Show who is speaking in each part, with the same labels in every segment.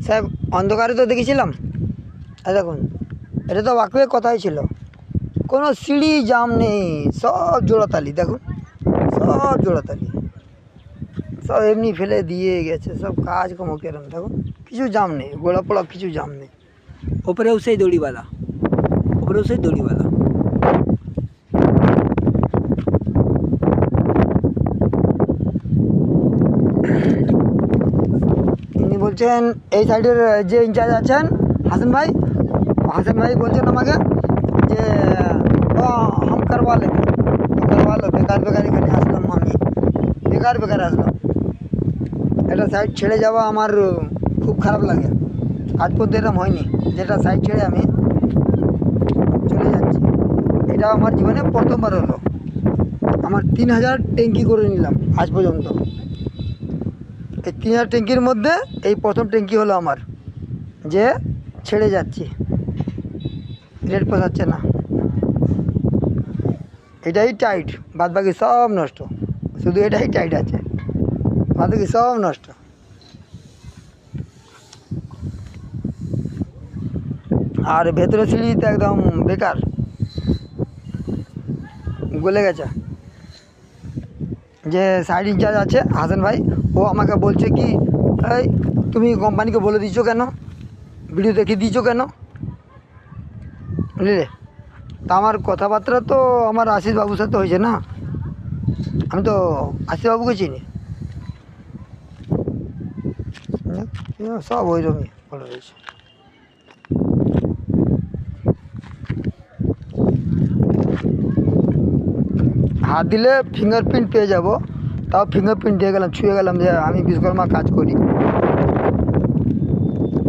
Speaker 1: সাহেব অন্ধকারে তো দেখেছিলাম। দেখুন, এটা তো ওয়াকওয়ে কথাই ছিল, কোনো সিঁড়ি জাম নেই, সব জোড়াতালি। দেখুন সব জোড়াতালি, সব এমনি ফেলে দিয়ে গেছে, সব কাজকর্ম কেরম। দেখুন কিছু জাম নেই, গোড়া পোড়া কিছু জাম নেই। ওপরেও সেই দড়িবালা, ওপরেও সেই দড়িবালা। ইনি বলছেন, এই সাইডের যে ইনচার্জ আছেন হাসান ভাই, হাসান ভাই বলছেন আমাকে যে হাম করবা লো, বেকার বেকার এখানে আসলাম, আমি বেকার বেকার আসলাম। এটা সাইড ছেড়ে যাওয়া আমার খুব খারাপ লাগে। আজ পর্যন্ত এরকম হয়নি যেটা সাইড ছেড়ে আমি চলে যাচ্ছি। এটা আমার জীবনে প্রথমবার হলো। আমার 3000 ট্যাঙ্কি করে নিলাম আজ পর্যন্ত। এই 3000 ট্যাঙ্কির মধ্যে এই প্রথম ট্যাঙ্কি হলো আমার, যে ছেড়ে যাচ্ছি, রেট পোষাচ্ছে না। এটাই টাইট, বাদ বাকি সব নষ্ট, শুধু এটাই টাইট আছে, বাদ বাকি সব নষ্ট। আর ভেতরে সিঁড়ি তো একদম বেকার, গলে গেছে। যে সাইড ইনচার্জ আছে হাসান ভাই, ও আমাকে বলছে কি, এই তুমি কোম্পানিকে বলে দিচ্ছ কেন, ভিডিও দেখিয়ে দিচ্ছ কেন, বুঝলে? তা আমার কথাবার্তা তো আমার আশিস বাবুর সাথে হয়েছে না, আমি তো আশিস বাবুকে চিনি। সব ওই রকমই বলে রয়েছে। হাত দিলে ফিঙ্গারপ্রিন্ট পেয়ে যাব, তাও ফিঙ্গারপ্রিন্ট দিয়ে গেলাম, ছুঁয়ে গেলাম যে আমি বিশ্বকর্মা কাজ করি।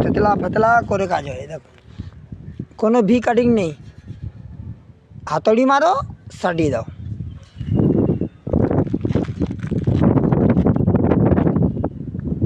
Speaker 1: ফেতলা ফেতলা করে কাজ হয়। দেখো কোনো ভি কাটিং নেই, হাতড়ি মারো সাটিয়ে দাও।